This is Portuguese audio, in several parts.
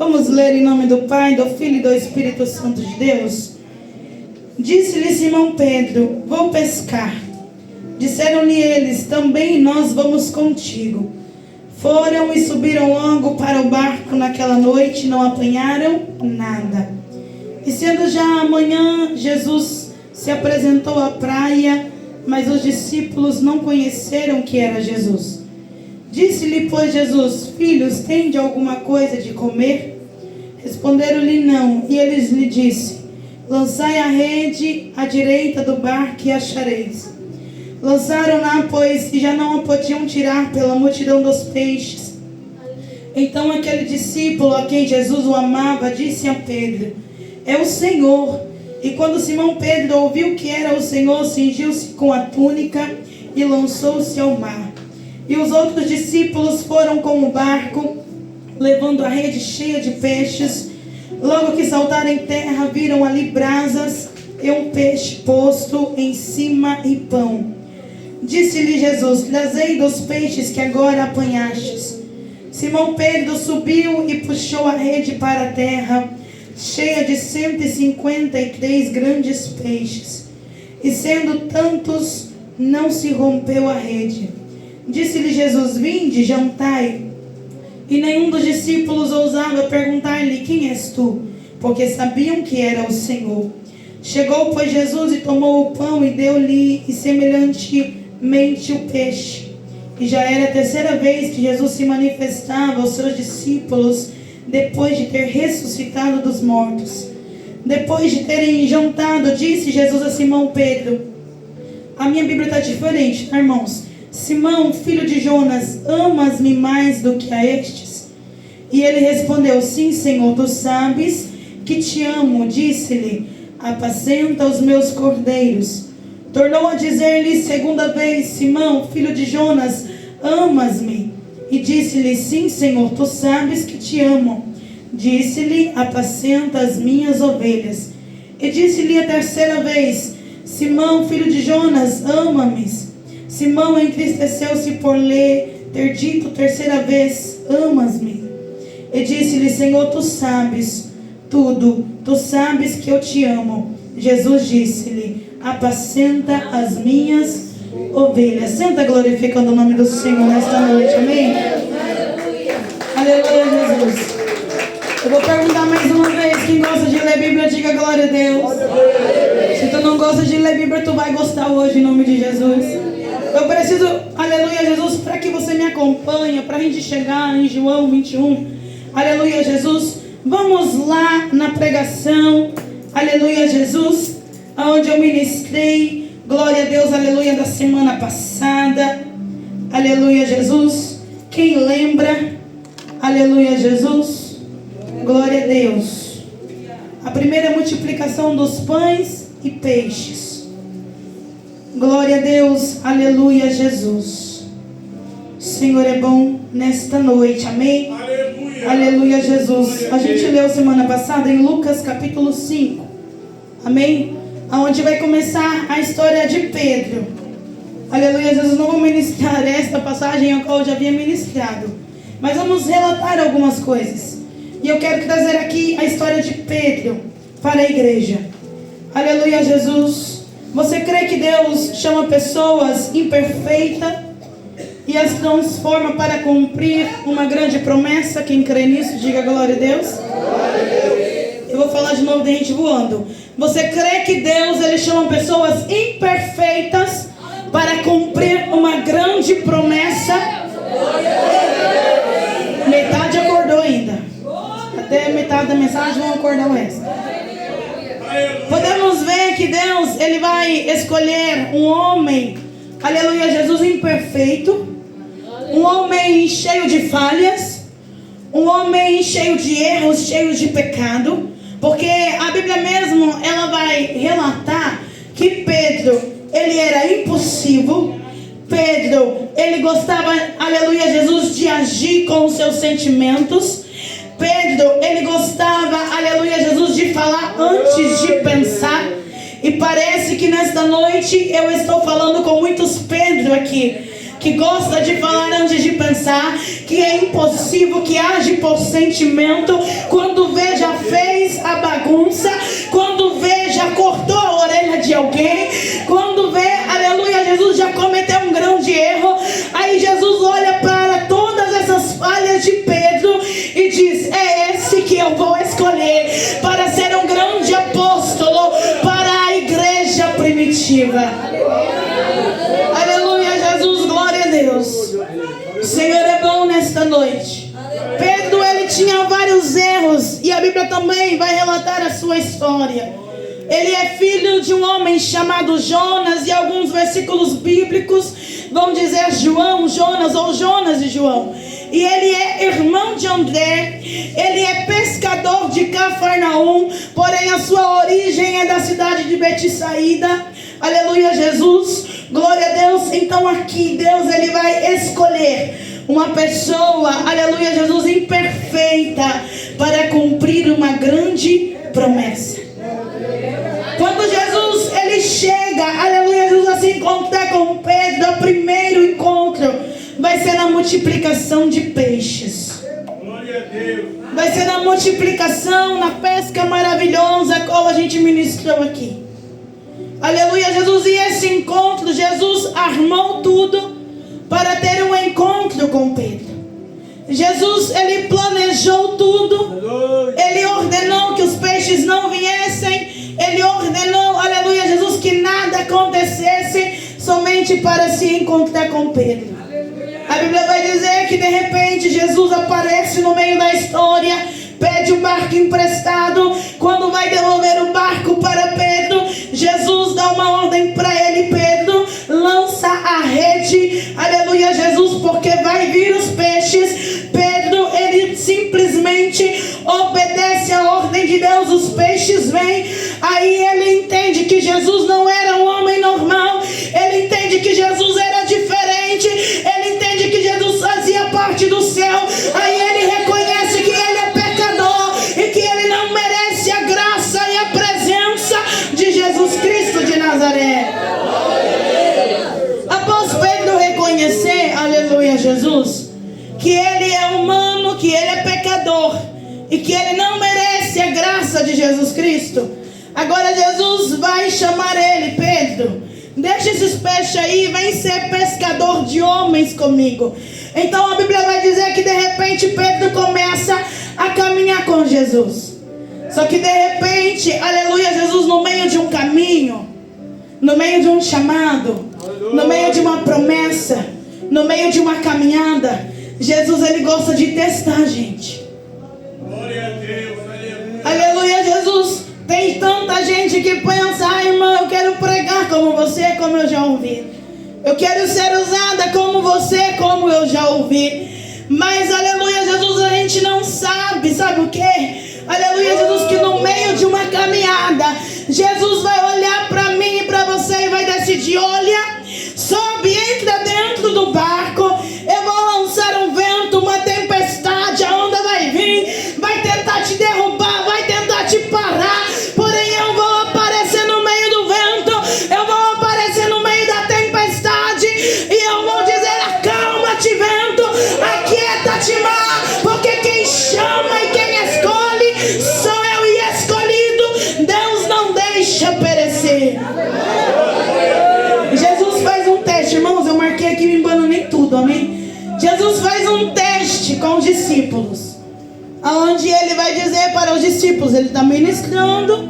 Vamos ler em nome do Pai, do Filho e do Espírito Santo de Deus. Disse-lhe Simão Pedro: vou pescar. Disseram-lhe eles: também nós vamos contigo. Foram e subiram logo para o barco naquela noite, não apanharam nada. E sendo já amanhã, Jesus se apresentou à praia, mas os discípulos não conheceram que era Jesus. Disse-lhe, pois, Jesus: filhos, tende alguma coisa de comer? Responderam-lhe não. E eles lhe disse: lançai a rede à direita do barco e achareis. Lançaram-na, pois, e já não a podiam tirar pela multidão dos peixes. Então aquele discípulo a quem Jesus o amava disse a Pedro: é o Senhor. E quando Simão Pedro ouviu que era o Senhor, cingiu-se com a túnica e lançou-se ao mar. E os outros discípulos foram com o barco, levando a rede cheia de peixes. Logo que saltaram em terra, viram ali brasas e um peixe posto em cima e pão. Disse-lhe Jesus: trazei dos peixes que agora apanhastes. Simão Pedro subiu e puxou a rede para a terra, cheia de 153 grandes peixes. E sendo tantos, não se rompeu a rede. Disse-lhe Jesus: vinde, jantai. E nenhum dos discípulos ousava perguntar-lhe: quem és tu? Porque sabiam que era o Senhor. Chegou, pois, Jesus e tomou o pão e deu-lhe semelhantemente o peixe. E já era a terceira vez que Jesus se manifestava aos seus discípulos, depois de ter ressuscitado dos mortos. Depois de terem jantado, disse Jesus a Simão Pedro: a minha Bíblia está diferente, tá, irmãos? Simão, filho de Jonas, amas-me mais do que a estes? E ele respondeu: sim, Senhor, tu sabes que te amo. Disse-lhe: apacenta os meus cordeiros. Tornou a dizer-lhe segunda vez: Simão, filho de Jonas, amas-me? E disse-lhe: sim, Senhor, tu sabes que te amo. Disse-lhe: apacenta as minhas ovelhas. E disse-lhe a terceira vez: Simão, filho de Jonas, ama-me? Simão entristeceu-se por lhe ter dito terceira vez: amas-me? E disse-lhe: Senhor, tu sabes tudo, tu sabes que eu te amo. Jesus disse-lhe: apacenta as minhas ovelhas. Senta glorificando o nome do Senhor nesta noite, amém? Aleluia, Jesus. Eu vou perguntar mais uma vez: quem gosta de ler Bíblia, diga glória a Deus. Se tu não gosta de ler Bíblia, tu vai gostar hoje, em nome de Jesus. Eu preciso, aleluia, Jesus, para que você me acompanhe, para a gente chegar em João 21, aleluia, Jesus. Vamos lá na pregação, aleluia, Jesus, onde eu ministrei, glória a Deus, aleluia, da semana passada, aleluia, Jesus. Quem lembra, aleluia, Jesus, glória a Deus. A primeira multiplicação dos pães e peixes. Glória a Deus, aleluia, Jesus. O Senhor é bom nesta noite, amém? Aleluia, aleluia, Jesus. A gente leu semana passada em Lucas capítulo 5, amém? Onde vai começar a história de Pedro. Aleluia, Jesus. Não vou ministrar esta passagem a qual eu já havia ministrado, mas vamos relatar algumas coisas. E eu quero trazer aqui a história de Pedro para a igreja. Aleluia, Jesus. Você crê que Deus chama pessoas imperfeitas e as transforma para cumprir uma grande promessa? Quem crê nisso, diga glória a Deus. Eu vou falar de novo, de gente voando. Você crê que Deus, Ele chama pessoas imperfeitas para cumprir uma grande promessa? Metade acordou ainda. Até metade da mensagem vão acordar o resto. Podemos ver que Deus, Ele vai escolher um homem, aleluia, Jesus, imperfeito, um homem cheio de falhas, um homem cheio de erros, cheio de pecado, porque a Bíblia mesmo, ela vai relatar que Pedro, ele era impulsivo. Pedro, ele gostava, aleluia, Jesus, de agir com os seus sentimentos. Pedro, ele gostava, aleluia, Jesus, de falar antes de pensar. E parece que nesta noite eu estou falando com muitos Pedro aqui. que gosta de falar antes de pensar, que é impulsivo, que age por sentimento, quando vê já fez a bagunça, quando vê já cortou a orelha de alguém, quando vê, aleluia, Jesus já cometeu um grande erro. Aí Jesus olha para todas essas falhas de Pedro e diz: é esse que eu vou escolher para ser um grande apóstolo para a igreja primitiva. Aleluia, Jesus, glória a Deus. O Senhor é bom nesta noite. Pedro, ele tinha vários erros, e a Bíblia também vai relatar a sua história. Ele é filho de um homem chamado Jonas, e alguns versículos bíblicos vão dizer Jonas ou Jonas e João. E ele é irmão de André, ele é pescador de Cafarnaum, porém a sua origem é da cidade de Betsaída. Aleluia, Jesus, glória a Deus. Então aqui Deus, ele vai escolher uma pessoa, aleluia, Jesus, imperfeita para cumprir uma grande promessa. Quando Jesus, ele chega, aleluia, Jesus, a se encontrar com Pedro, o primeiro encontro vai ser na multiplicação de peixes. Glória a Deus. Vai ser na multiplicação, na pesca maravilhosa, a qual a gente ministrou aqui. Aleluia, Jesus. E esse encontro, Jesus armou tudo para ter um encontro com Pedro. Jesus, ele planejou tudo. Ele ordenou que os peixes não viessem. Ele ordenou, aleluia, Jesus, que nada acontecesse, somente para se encontrar com Pedro. A Bíblia vai dizer que de repente Jesus aparece no meio da história, pede um barco emprestado. Quando vai devolver o barco para Pedro, Jesus dá uma ordem para ele: Pedro, lança a rede, aleluia, Jesus, porque vai vir os peixes. Pedro, ele simplesmente obedece a ordem de Deus, os peixes vêm. Aí ele entende que Jesus não era um homem normal, ele entende que Jesus era diferente, ele entende que Jesus fazia parte do céu. Aí ele reconhece que ele é pecador e que ele não merece a graça e a presença de Jesus Cristo de Nazaré. Após Pedro reconhecer, aleluia, Jesus, que ele é humano, que ele é pecador e que ele não merece a graça de Jesus Cristo, agora Jesus vai chamar ele: Pedro, deixa esses peixes aí, vem ser pescador de homens comigo. Então a Bíblia vai dizer que de repente Pedro começa a caminhar com Jesus. Só que de repente, aleluia, Jesus, no meio de um caminho, no meio de um chamado, no meio de uma promessa, no meio de uma caminhada, Jesus, ele gosta de testar a gente. Glória a Deus, aleluia, Jesus. Tem tanta gente que pensa: ah, irmã, eu quero pregar como você, como eu já ouvi. Eu quero ser usada como você, como eu já ouvi. Mas, aleluia, Jesus, a gente não sabe, sabe o quê? Aleluia, Jesus, que no meio de uma caminhada, Jesus vai olhar para mim e para você e vai decidir: olha, sobe, entra dentro do barco, eu vou lançar um vento, uma tempestade, a onda vai vir, vai tentar te derrubar, vai tentar te parar, porém eu vou aparecer no meio do vento, eu vou aparecer no meio da tempestade, e eu vou dizer: acalma-te, vento, aquieta-te, mar, porque quem chama e quem escolhe sou eu, e escolhido Deus não deixa perecer. Jesus faz um teste, irmãos, eu marquei aqui, me embananei tudo, amém? Jesus faz um teste com os discípulos, onde ele vai dizer para os discípulos, ele está ministrando,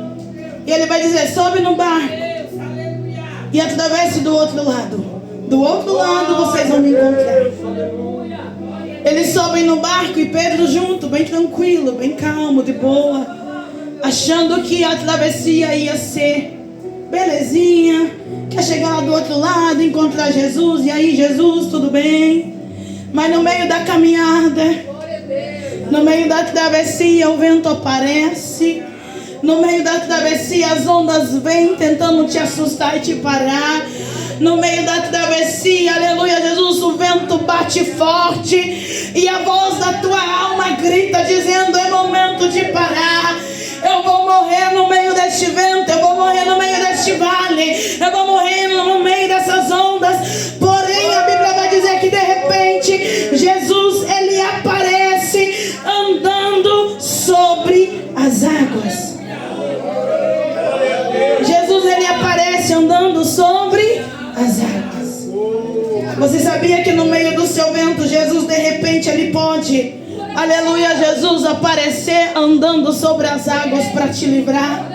e ele vai dizer: sobe no barco e atravesse do outro lado. Do outro lado vocês vão me encontrar. Eles sobem no barco e Pedro junto, bem tranquilo, bem calmo, de boa, achando que a travessia ia ser belezinha, quer chegar lá do outro lado, encontrar Jesus, e aí, Jesus, tudo bem? Mas no meio da caminhada, no meio da travessia, o vento aparece. No meio da travessia, as ondas vêm tentando te assustar e te parar. No meio da travessia, aleluia, Jesus, o vento bate forte e a voz da tua alma grita dizendo: é momento de parar. Eu vou morrer no meio deste vento, eu vou morrer no meio deste vale, eu vou morrer no meio dessas ondas. Porém a Bíblia vai dizer sobre as águas. Jesus, ele aparece andando sobre as águas. Você sabia que no meio do seu vento, Jesus de repente ele pode, aleluia, Jesus aparecer andando sobre as águas para te livrar?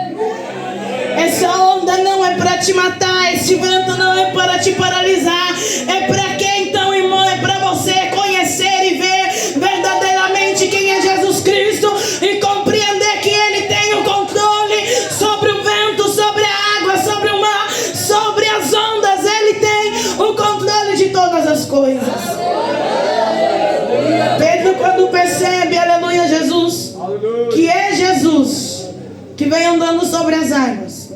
Essa onda não é para te matar, esse vento não é para te paralisar. É para quê então, irmão? É para você conhecer e ver verdadeiramente quem é Jesus Cristo e compreender que Ele tem o controle sobre o vento, sobre a água, sobre o mar, sobre as ondas. Ele tem o controle de todas as coisas. Pedro, quando percebe, aleluia, Jesus, que é Jesus que vem andando sobre as águas,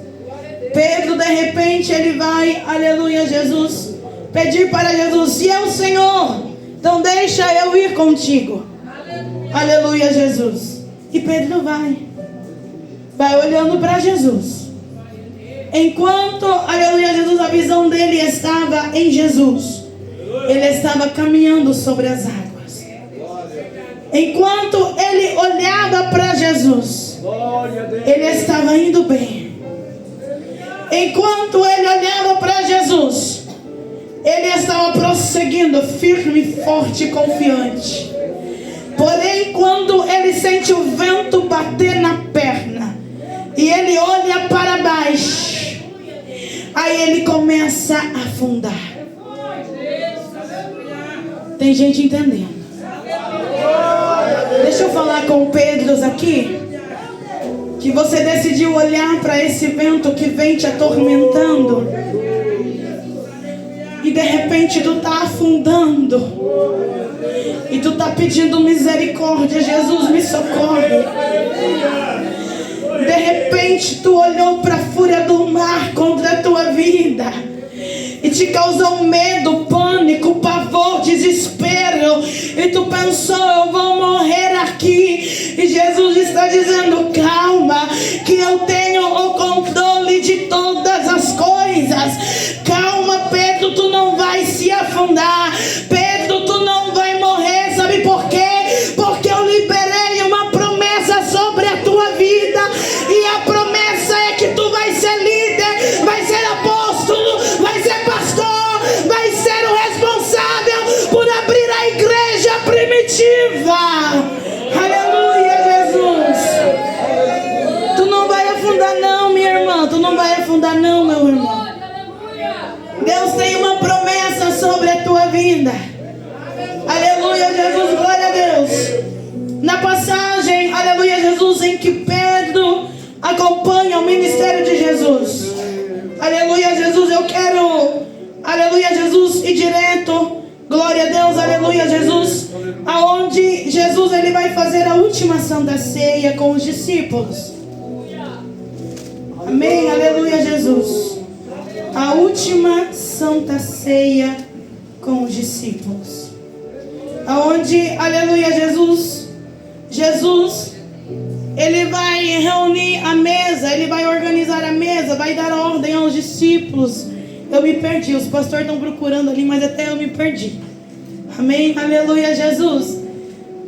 Pedro de repente ele vai, aleluia, Jesus, pedir para Jesus: se é o Senhor, então deixa eu ir contigo. Aleluia, Jesus. E Pedro vai olhando para Jesus. Enquanto, aleluia, Jesus, a visão dele estava em Jesus, ele estava caminhando sobre as águas. Enquanto ele olhava para Jesus, ele estava indo bem. Enquanto ele olhava para Jesus, ele estava prosseguindo firme, forte e confiante. Porém, quando ele sente o vento bater na perna e ele olha para baixo, aí ele começa a afundar. Tem gente entendendo? Deixa eu falar com o Pedro aqui. Que você decidiu olhar para esse vento que vem te atormentando e de repente tu está afundando e tu está pedindo misericórdia. Jesus, me socorre. De repente tu olhou para a fúria do mar contra a tua vida e te causou medo, pânico, pavor, desespero, e tu pensou: eu vou morrer aqui. E Jesus está dizendo: calma, que eu tenho o controle de todas as coisas. Calma, Pedro, tu não vai se afundar. Pedro, tu não vai morrer. Sabe por quê? Porque eu liberei uma promessa sobre a tua vida, e a promessa é que tu vai ser líder, vai ser apóstolo, vai ser pastor, vai ser o responsável por abrir a igreja primitiva. Aleluia, Jesus. Tu não vai afundar não, minha irmã. Tu não vai afundar não, meu irmão. Deus tem uma promessa sobre a tua vida. Aleluia, Jesus, glória a Deus. Na passagem, aleluia, Jesus, em que Pedro acompanha o ministério de Jesus. Aleluia, Jesus, eu quero, aleluia, Jesus, ir direto, glória a Deus, aleluia, Jesus, aonde Jesus ele vai fazer a última Santa Ceia com os discípulos. Amém, aleluia, Jesus. A última Santa Ceia com os discípulos, aonde, aleluia, Jesus, ele vai reunir a mesa, ele vai organizar a mesa, vai dar ordem aos discípulos. Eu me perdi, os pastores estão procurando ali, mas até eu me perdi. Amém, aleluia, Jesus.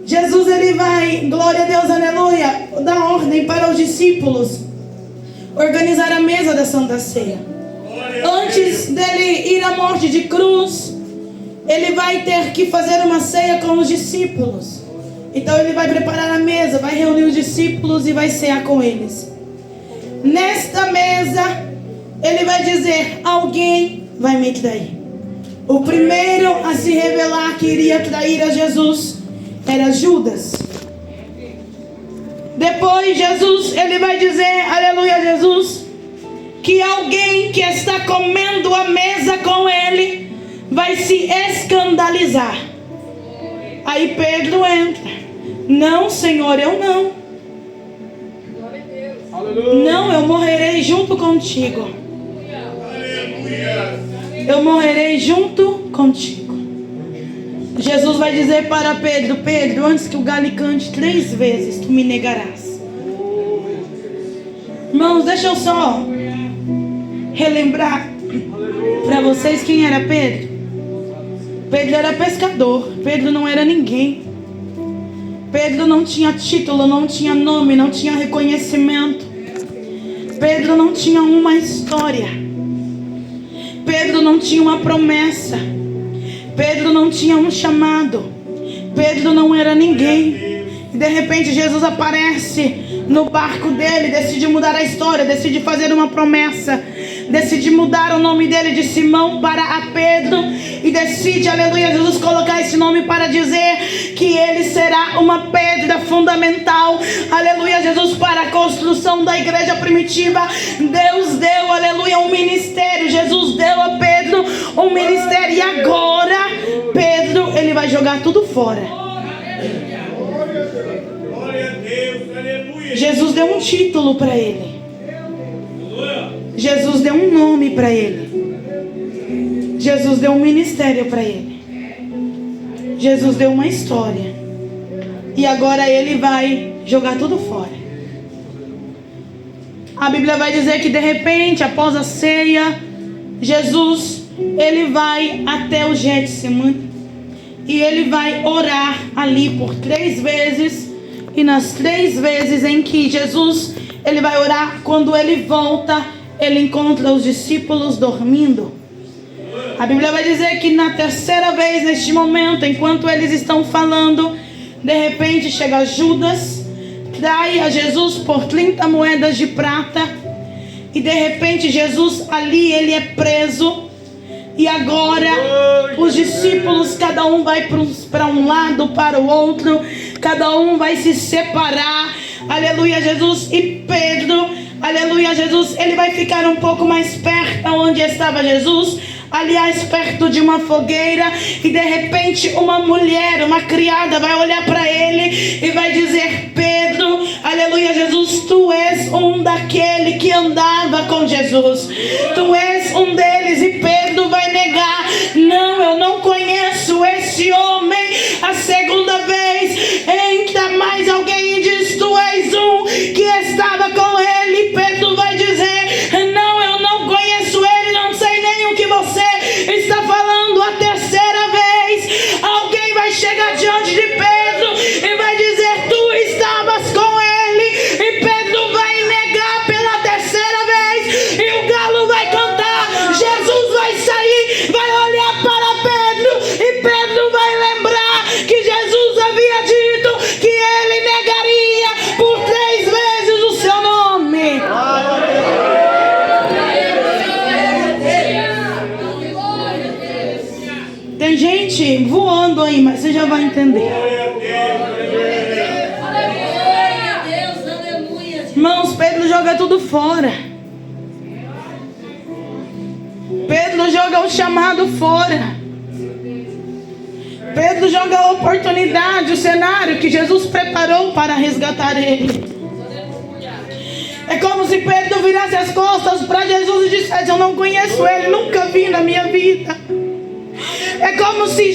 Jesus ele vai, glória a Deus, aleluia, dar ordem para os discípulos organizar a mesa da Santa Ceia. Antes dele ir à morte de cruz, ele vai ter que fazer uma ceia com os discípulos. Então ele vai preparar a mesa, vai reunir os discípulos e vai cear com eles. Nesta mesa, ele vai dizer: alguém vai me trair. O primeiro a se revelar que iria trair a Jesus era Judas. Depois Jesus, ele vai dizer, aleluia, Jesus, que alguém que está comendo a mesa com ele vai se escandalizar. Aí Pedro entra: não, Senhor, eu não. Não, eu morrerei junto contigo. Eu morrerei junto contigo. Jesus vai dizer para Pedro: Pedro, antes que o galho cante 3 vezes, tu me negarás. Irmãos, deixa eu só relembrar para vocês quem era Pedro. Pedro era pescador. Pedro não era ninguém. Pedro não tinha título, não tinha nome, não tinha reconhecimento. Pedro não tinha uma história. Pedro não tinha uma promessa. Pedro não tinha um chamado. Pedro não era ninguém. E de repente Jesus aparece no barco dele, decide mudar a história, decide fazer uma promessa, decide mudar o nome dele de Simão para a Pedro, e decide, aleluia, Jesus colocar esse nome para dizer que ele será uma pedra fundamental, aleluia, Jesus, para a construção da igreja primitiva. Deus deu, aleluia, um ministério. Jesus deu a Pedro um ministério, e agora Pedro, ele vai jogar tudo fora. Jesus deu um título para ele. Jesus deu um nome para ele. Jesus deu um ministério para ele. Jesus deu uma história. E agora ele vai jogar tudo fora. A Bíblia vai dizer que de repente, após a ceia, Jesus, ele vai até o Getsemane. E ele vai orar ali por 3 vezes. E nas 3 vezes em que Jesus, ele vai orar, quando ele volta, ele encontra os discípulos dormindo. A Bíblia vai dizer que na 3ª vez, neste momento, enquanto eles estão falando, de repente chega Judas, trai a Jesus por 30 moedas de prata. E de repente Jesus ali, ele é preso. E agora os discípulos, cada um vai para um lado, para o outro, cada um vai se separar, aleluia, Jesus. E Pedro, aleluia, Jesus, ele vai ficar um pouco mais perto onde estava Jesus, aliás, perto de uma fogueira. E de repente uma mulher, uma criada, vai olhar para ele e vai dizer: Pedro, aleluia, Jesus, tu és um daquele que andava com Jesus, tu és um deles. E Pedro vai negar: não, eu não conheço esse homem. A 2ª vez entra mais alguém e diz: tu és um que estava com ele. E Pedro vai dizer: não, eu não conheço ele, não sei nem o que você está falando. A 3ª vez alguém vai chegar diante de Pedro e vai dizer: tu estavas com ele. E Pedro vai negar pela 3ª vez, e o galo vai cantar. Jesus vai sair, vai olhar para Pedro, e Pedro vai lembrar que Jesus havia dito que ele negaria por 3 vezes o seu nome. Tem gente voando aí, mas você já vai entender. Irmãos, Pedro joga tudo fora. Pedro joga o chamado fora. Pedro joga a oportunidade, o cenário que Jesus preparou para resgatar ele. É como se Pedro virasse as costas para Jesus e dissesse: eu não conheço ele, nunca vi na minha vida. É como se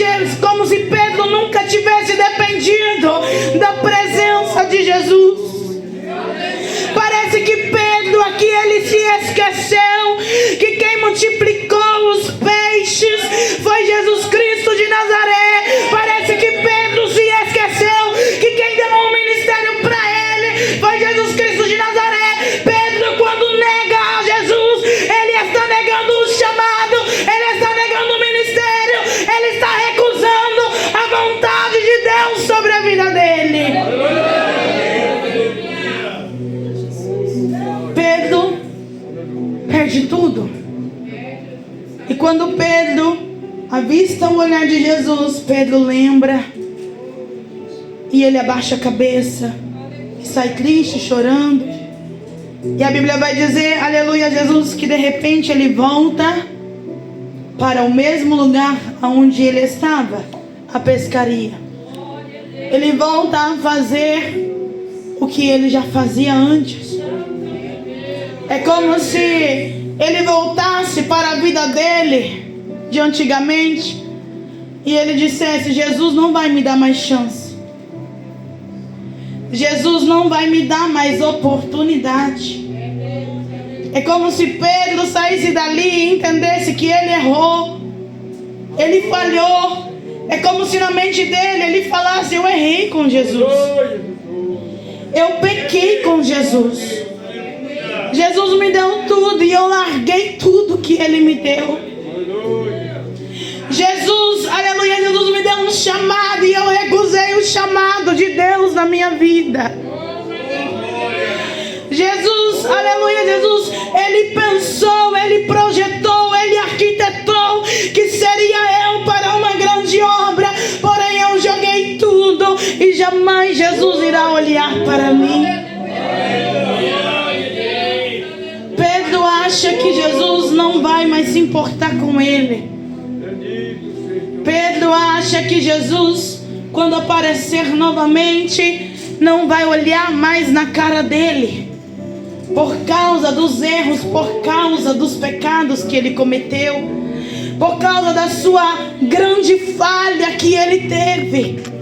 Pedro nunca tivesse dependido da presença de Jesus. Parece que Pedro aqui, ele se esqueceu que quem multiplicou os peixes foi Jesus Cristo de Nazaré. Parece que Pedro se esqueceu que quem deu um ministério para ele foi Jesus Cristo de Nazaré. Pedro, quando nega a Jesus, ele está negando o chamado, ele está negando o ministério, ele está recusando a vontade de Deus sobre a vida dele. Pedro perde tudo. E quando Pedro avista o olhar de Jesus, Pedro lembra, e ele abaixa a cabeça e sai triste, chorando. E a Bíblia vai dizer, aleluia, Jesus, que de repente ele volta para o mesmo lugar onde ele estava, a pescaria. Ele volta a fazer o que ele já fazia antes. É como se ele voltasse para a vida dele de antigamente e ele dissesse: Jesus não vai me dar mais chance, Jesus não vai me dar mais oportunidade. É como se Pedro saísse dali e entendesse que ele errou, ele falhou, É como se na mente dele ele falasse: eu errei com Jesus, eu pequei com Jesus. Jesus me deu tudo e eu larguei tudo que ele me deu. Jesus, aleluia, Jesus me deu um chamado e eu recusei o chamado de Deus na minha vida. Jesus, aleluia, Jesus, ele pensou, ele projetou, ele arquitetou que seria eu para uma grande obra, porém eu joguei tudo e jamais Jesus irá olhar para mim. Pedro acha que Jesus não vai mais se importar com ele. Pedro acha que Jesus, quando aparecer novamente, não vai olhar mais na cara dele, por causa dos erros, por causa dos pecados que ele cometeu, por causa da sua grande falha que ele teve.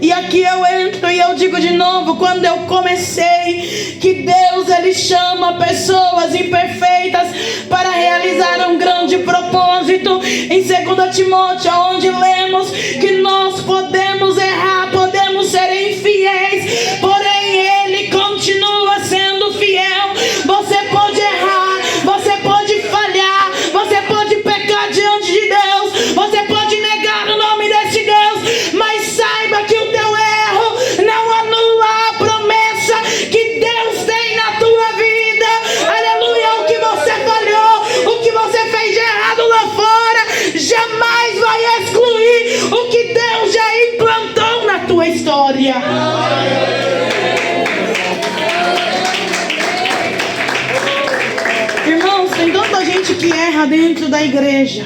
E aqui eu entro e eu digo de novo, quando eu comecei, que Deus ele chama pessoas imperfeitas para realizar um grande propósito. Em 2 Timóteo, onde lemos que nós podemos errar, podemos ser infiéis, porém ele continua sendo fiel. Você pode errar, você pode falhar, você pode pecar diante de Deus, você pode negar o nome desse Deus, mas saiba que o teu erro não anula a promessa que Deus tem na tua vida. Aleluia. O que você falhou, o que você fez de errado lá fora, jamais vai excluir o que Deus já implantou na tua história. Irmãos, tem tanta gente que erra dentro da igreja,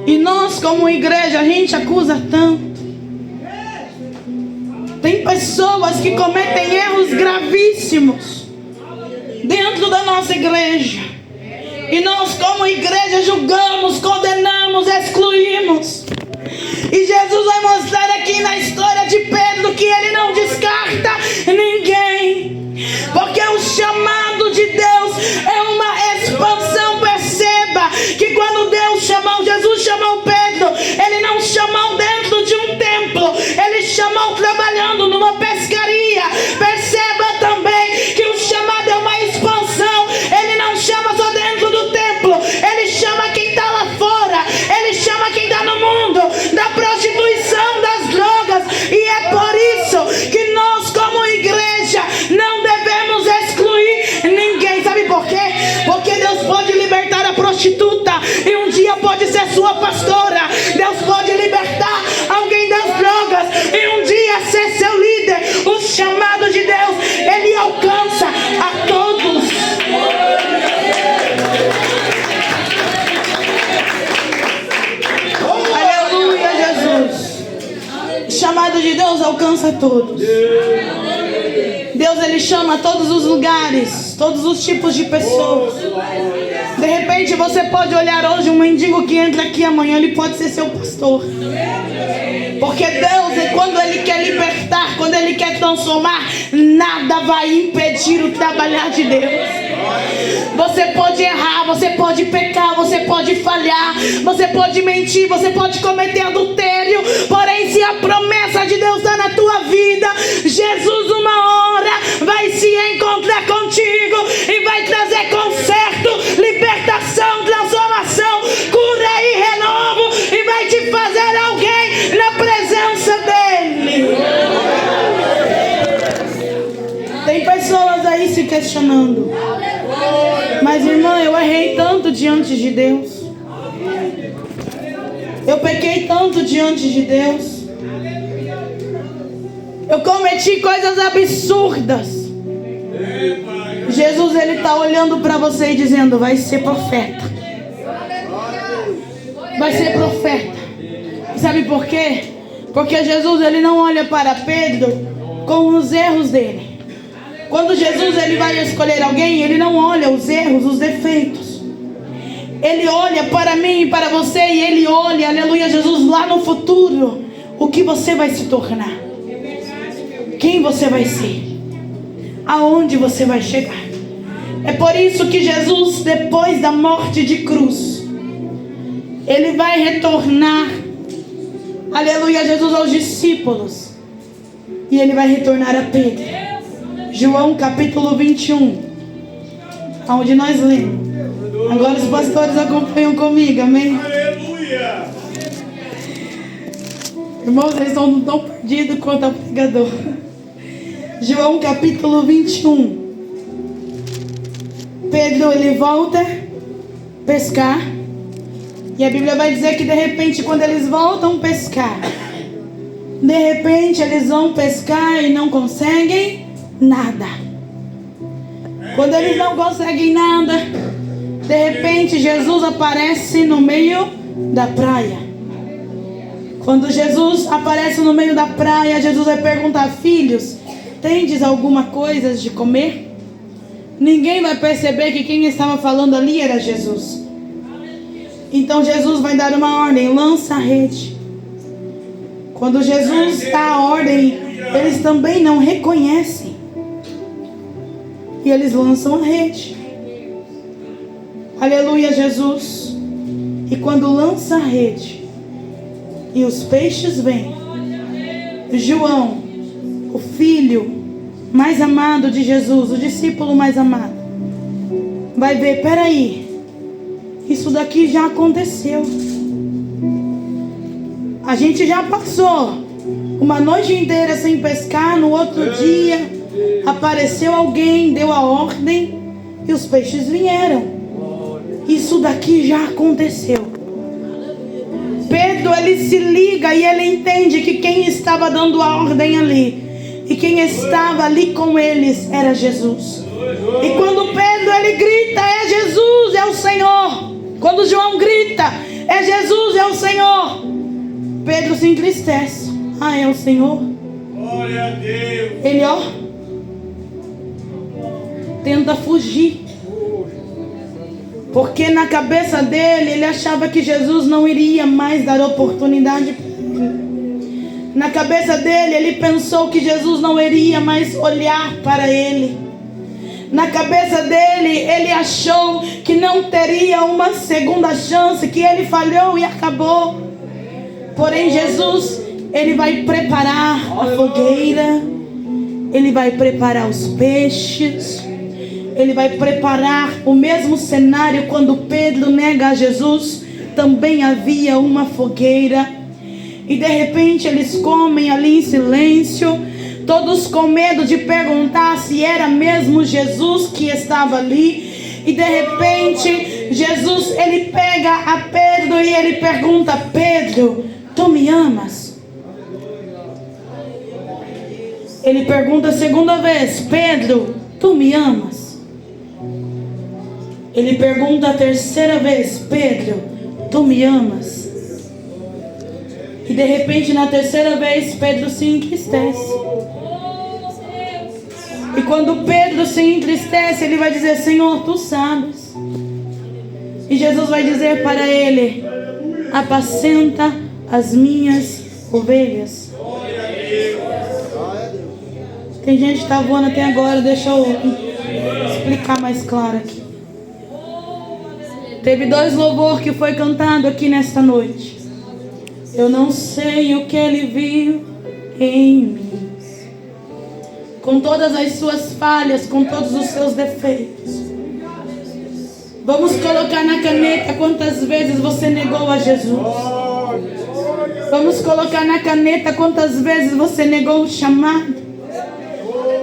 e nós como igreja a gente acusa tanto. Tem pessoas que cometem erros gravíssimos dentro da nossa igreja, e nós como igreja julgamos, condenamos, excluímos. E Jesus vai mostrar aqui na história de Pedro que ele não descarta ninguém, porque o chamado de Deus é uma expansão. Perceba que quando Deus chamou, Jesus chamou Pedro, ele não chamou dentro de um templo, ele chamou trabalhando numa pescaria. Perceba também que o chamado é uma expansão. Ele não chama só dentro do templo, ele chama quem está lá fora, ele chama quem está no mundo da prostituição, das drogas. E é por isso que nós como igreja não devemos excluir ninguém. Sabe por quê? Porque Deus pode libertar a prostituta e um dia pode ser sua pastora. Deus pode libertar alguém das drogas e um dia ser seu líder. O chamado de Deus, ele alcança a todos. Aleluia, Jesus. O chamado de Deus alcança a todos. Deus ele chama todos os lugares, todos os tipos de pessoas. De repente você pode olhar hoje um mendigo que entra aqui, amanhã ele pode ser seu pastor. Porque Deus, quando ele quer libertar, quando ele quer transformar, nada vai impedir o trabalhar de Deus. Você pode errar, você pode pecar, você pode falhar, você pode mentir, você pode cometer adultério, porém se a promessa de Deus está na tua vida, Jesus uma hora vai se encontrar contigo e vai trazer conserto, libertação, transformação, cura e renovo, e vai te fazer alguém na presença dele. Tem pessoas aí se questionando: mas irmã, eu errei tanto diante de Deus, eu pequei tanto diante de Deus, eu cometi coisas absurdas. Jesus ele está olhando para você e dizendo: vai ser profeta, vai ser profeta. Sabe por quê? Porque Jesus ele não olha para Pedro com os erros dele. Quando Jesus ele vai escolher alguém, ele não olha os erros, os defeitos. Ele olha para mim e para você, e ele olha, aleluia, Jesus, lá no futuro, o que você vai se tornar, quem você vai ser, aonde você vai chegar. É por isso que Jesus, depois da morte de cruz, ele vai retornar aleluia, Jesus aos discípulos. E ele vai retornar a Pedro. João capítulo 21, onde nós lemos. Agora os pastores acompanham comigo, amém? Aleluia! Irmãos, eles estão tão perdidos quanto o pregador. João capítulo 21. Pedro, ele volta a pescar. E a Bíblia vai dizer que de repente, quando eles voltam a pescar, de repente eles vão pescar e não conseguem nada. Quando eles não conseguem nada, de repente Jesus aparece no meio da praia. Quando Jesus aparece no meio da praia, Jesus vai perguntar: filhos, tendes alguma coisa de comer? Ninguém vai perceber que quem estava falando ali era Jesus. Então Jesus vai dar uma ordem: lança a rede. Quando Jesus dá a ordem, eles também não reconhecem. E eles lançam a rede. Aleluia, Jesus. E quando lança a rede e os peixes vêm, João, o filho mais amado de Jesus, o discípulo mais amado, vai ver: peraí, isso daqui já aconteceu. A gente já passou uma noite inteira sem pescar. No outro dia apareceu alguém, deu a ordem e os peixes vieram. Isso daqui já aconteceu. Pedro, ele se liga e ele entende que quem estava dando a ordem ali e quem estava ali com eles era Jesus. E quando Pedro, ele grita: é Jesus, é o Senhor. Quando João grita: é Jesus, é o Senhor, Pedro se entristece. Ah, é o Senhor? Glória a Deus. Ele, tenta fugir. Porque na cabeça dele, ele achava que Jesus não iria mais dar oportunidade para ele. Na cabeça dele, ele pensou que Jesus não iria mais olhar para ele. Na cabeça dele, ele achou que não teria uma segunda chance, que ele falhou e acabou. Porém, Jesus, ele vai preparar a fogueira, ele vai preparar os peixes, ele vai preparar o mesmo cenário. Quando Pedro nega a Jesus, também havia uma fogueira. E de repente eles comem ali em silêncio, todos com medo de perguntar se era mesmo Jesus que estava ali. E de repente Jesus, ele pega a Pedro e ele pergunta: Pedro, tu me amas? Ele pergunta a segunda vez: Pedro, tu me amas? Ele pergunta a terceira vez: Pedro, tu me amas? E de repente na terceira vez Pedro se entristece. E quando Pedro se entristece, ele vai dizer: Senhor, tu sabes. E Jesus vai dizer para ele: apacenta as minhas ovelhas. Tem gente que está voando até agora. Deixa eu explicar mais claro aqui. Teve 2 louvores que foi cantado aqui nesta noite. Eu não sei o que ele viu em mim, com todas as suas falhas, com todos os seus defeitos. Vamos colocar na caneta quantas vezes você negou a Jesus. Vamos colocar na caneta quantas vezes você negou o chamado.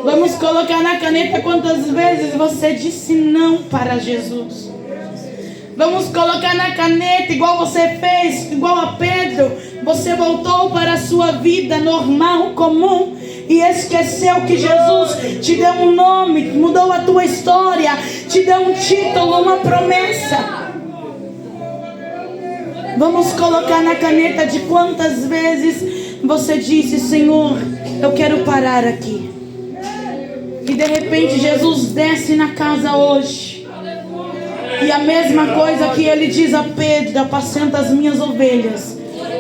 Vamos colocar na caneta quantas vezes você disse não para Jesus. Vamos colocar na caneta, igual você fez, igual a Pedro. Você voltou para a sua vida normal, comum, e esqueceu que Jesus te deu um nome, mudou a tua história, te deu um título, uma promessa. Vamos colocar na caneta de quantas vezes você disse: Senhor, eu quero parar aqui. E de repente Jesus desce na casa hoje. E a mesma coisa que ele diz a Pedro: apacenta as minhas ovelhas,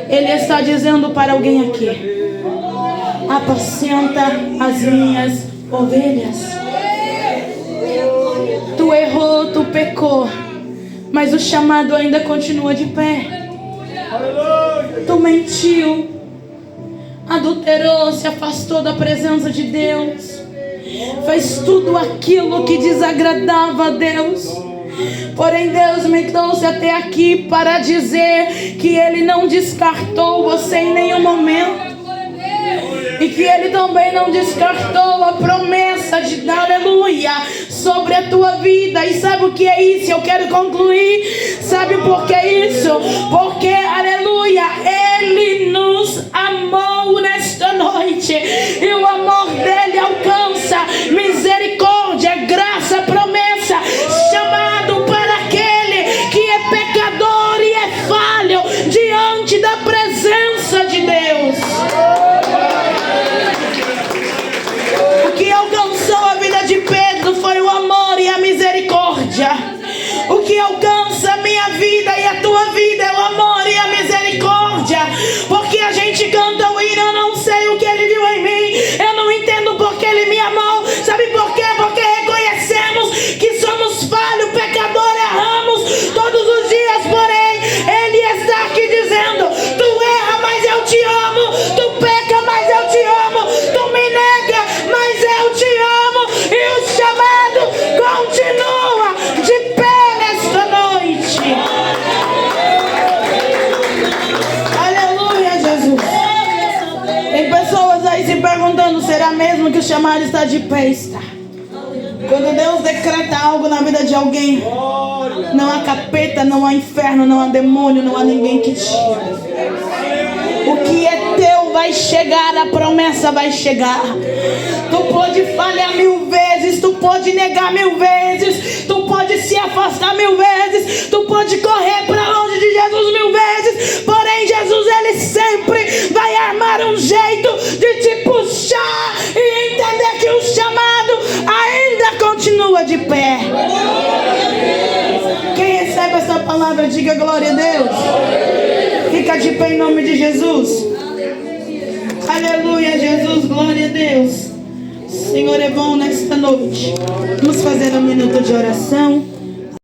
ele está dizendo para alguém aqui: apacenta as minhas ovelhas. Tu errou, tu pecou, mas o chamado ainda continua de pé. Tu mentiu, adulterou, se afastou da presença de Deus, fez tudo aquilo que desagradava a Deus. Porém, Deus me trouxe até aqui para dizer que Ele não descartou você em nenhum momento. E que Ele também não descartou a promessa de aleluia sobre a tua vida. E sabe o que é isso? Eu quero concluir. Sabe por que isso? Porque, aleluia, Ele nos amou nesta noite. E o amor dele alcança misericórdia, graça, promessa. Chamado para aquele que é pecador e é falho diante da presença de Deus. O que alcançou a vida de Pedro foi o amor e a misericórdia. O que alcança a minha vida e a tua vida é o amor e a misericórdia. Porque a gente canta o hino, eu não sei o que Ele viu em mim, eu não entendo porque Ele me amou. Sabe por quê? Porque reconhecemos que somos falhos, pecadores, erramos todos os dias. Porém, Ele está aqui dizendo: tu erra, mas eu te amo. Tu peca, mas eu te amo. Tu me nega, mas eu te amo. E o chamado continua de pé nesta noite. Aleluia, Jesus. Tem pessoas aí se perguntando: será mesmo que o chamado está de pé? Está. Quando Deus decreta algo na vida de alguém, não há capeta, não há inferno, não há demônio, não há ninguém que tire. O que é teu vai chegar, a promessa vai chegar. Tu pode falhar 1000 vezes, tu pode negar 1000 vezes, tu pode se afastar 1000 vezes, tu pode correr para longe de Jesus 1000 vezes. Porém, Jesus, Ele sempre vai armar um jeito de te puxar e entender que o chamado ainda continua de pé. Quem recebe essa palavra, diga glória a Deus. Fica de pé em nome de Jesus. Aleluia, Jesus, glória a Deus. O Senhor é bom nesta noite. Vamos fazer um minuto de oração.